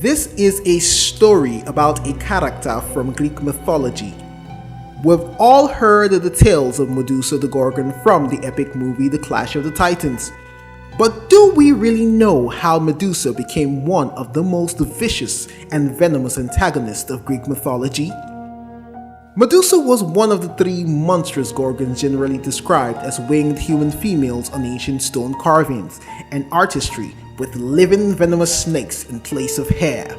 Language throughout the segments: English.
This is a story about a character from Greek mythology. We've all heard the tales of Medusa the Gorgon from the epic movie The Clash of the Titans. But do we really know how Medusa became one of the most vicious and venomous antagonists of Greek mythology? Medusa was one of the three monstrous gorgons generally described as winged human females on ancient stone carvings and artistry with living venomous snakes in place of hair.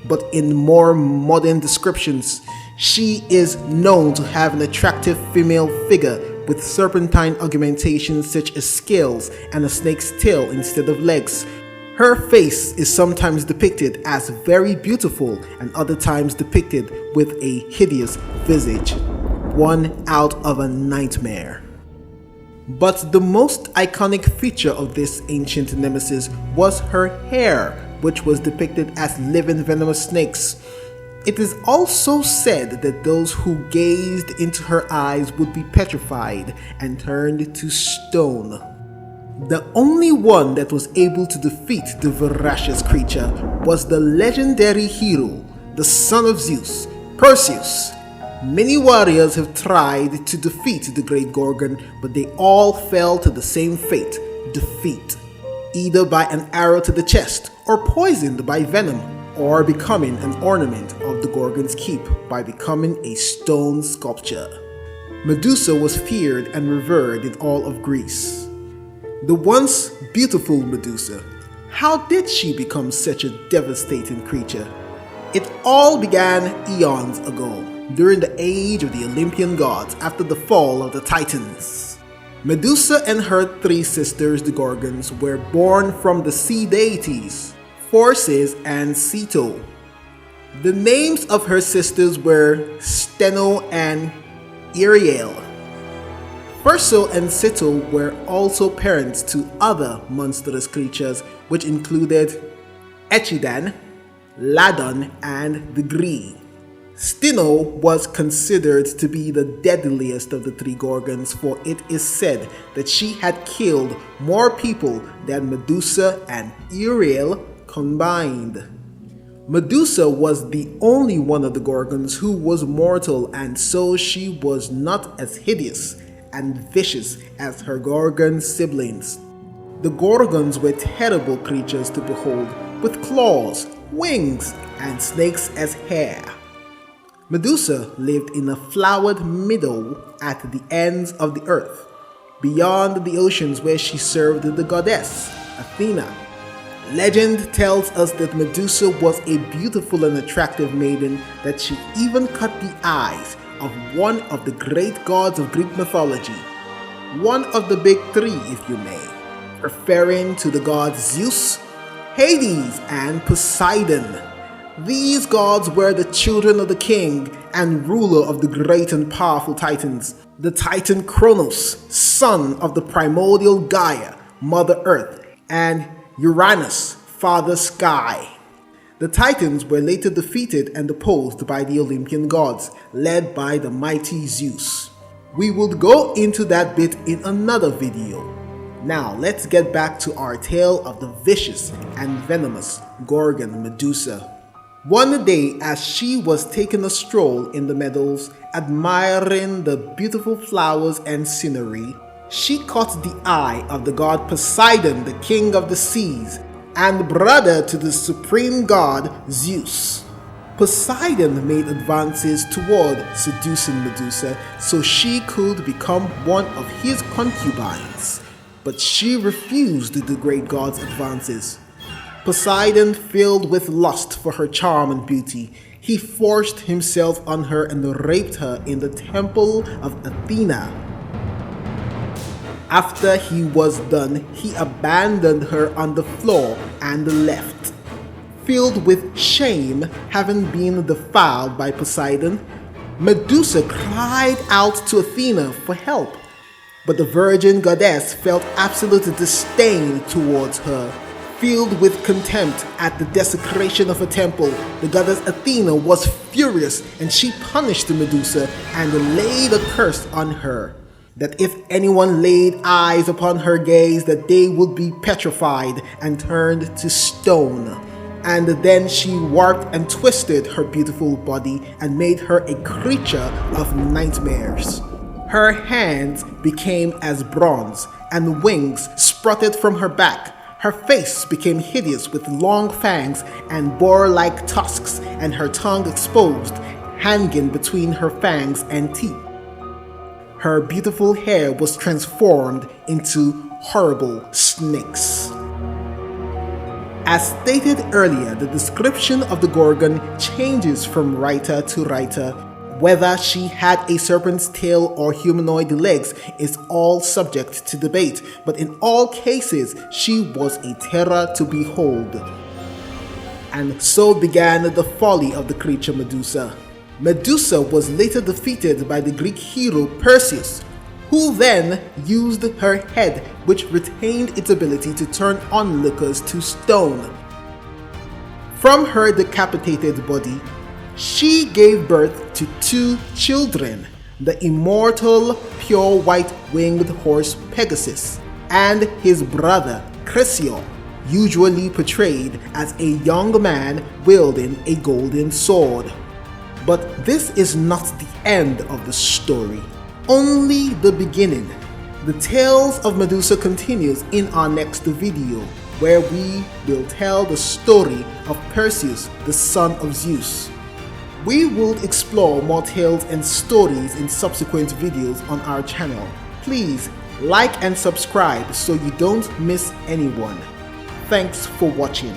But in more modern descriptions, she is known to have an attractive female figure with serpentine augmentations such as scales and a snake's tail instead of legs. Her face is sometimes depicted as very beautiful and other times depicted with a hideous visage, one out of a nightmare. But the most iconic feature of this ancient nemesis was her hair, which was depicted as living venomous snakes. It is also said that those who gazed into her eyes would be petrified and turned to stone. The only one that was able to defeat the voracious creature was the legendary hero, the son of Zeus, Perseus. Many warriors have tried to defeat the great Gorgon, but they all fell to the same fate, defeat, either by an arrow to the chest, or poisoned by venom, or becoming an ornament of the Gorgon's keep by becoming a stone sculpture. Medusa was feared and revered in all of Greece. The once beautiful Medusa, how did she become such a devastating creature? It all began eons ago, during the age of the Olympian gods after the fall of the Titans. Medusa and her three sisters, the Gorgons, were born from the sea deities, Forces and Ceto. The names of her sisters were Steno and Iriel. Perseus and Ceto were also parents to other monstrous creatures, which included Echidan, Ladon, and the Gree. Steno was considered to be the deadliest of the three Gorgons, for it is said that she had killed more people than Medusa and Uriel combined. Medusa was the only one of the Gorgons who was mortal, and so she was not as hideous and vicious as her Gorgon siblings. The Gorgons were terrible creatures to behold, with claws, wings, and snakes as hair. Medusa lived in a flowered meadow at the ends of the earth, beyond the oceans, where she served the goddess Athena. Legend tells us that Medusa was a beautiful and attractive maiden, that she even cut the eyes of one of the great gods of Greek mythology, one of the big three if you may, referring to the gods Zeus, Hades, and Poseidon. These gods were the children of the king and ruler of the great and powerful Titans, the Titan Kronos, son of the primordial Gaia, Mother Earth, and Uranus, Father Sky. The Titans were later defeated and deposed by the Olympian gods, led by the mighty Zeus. We will go into that bit in another video. Now let's get back to our tale of the vicious and venomous Gorgon Medusa. One day, as she was taking a stroll in the meadows, admiring the beautiful flowers and scenery, she caught the eye of the god Poseidon, the king of the seas, and brother to the supreme god Zeus. Poseidon made advances toward seducing Medusa so she could become one of his concubines, but she refused the great god's advances. Poseidon, filled with lust for her charm and beauty, he forced himself on her and raped her in the temple of Athena. After he was done, he abandoned her on the floor and left. Filled with shame, having been defiled by Poseidon, Medusa cried out to Athena for help. But the virgin goddess felt absolute disdain towards her. Filled with contempt at the desecration of her temple, the goddess Athena was furious, and she punished Medusa and laid a curse on her, that if anyone laid eyes upon her gaze, that they would be petrified and turned to stone. and then she warped and twisted her beautiful body and made her a creature of nightmares. Her hands became as bronze, and wings sprouted from her back. Her face became hideous with long fangs and boar-like tusks, and her tongue exposed, hanging between her fangs and teeth. Her beautiful hair was transformed into horrible snakes. As stated earlier, the description of the Gorgon changes from writer to writer. Whether she had a serpent's tail or humanoid legs is all subject to debate, but in all cases, she was a terror to behold. And so began the folly of the creature Medusa. Medusa was later defeated by the Greek hero Perseus, who then used her head, which retained its ability to turn onlookers to stone. From her decapitated body, she gave birth to 2 children, the immortal pure white-winged horse Pegasus and his brother Perseus, usually portrayed as a young man wielding a golden sword. But this is not the end of the story, only the beginning. The tales of Medusa continues in our next video, where we will tell the story of Perseus, the son of Zeus. We will explore more tales and stories in subsequent videos on our channel. Please like and subscribe so you don't miss anyone. Thanks for watching.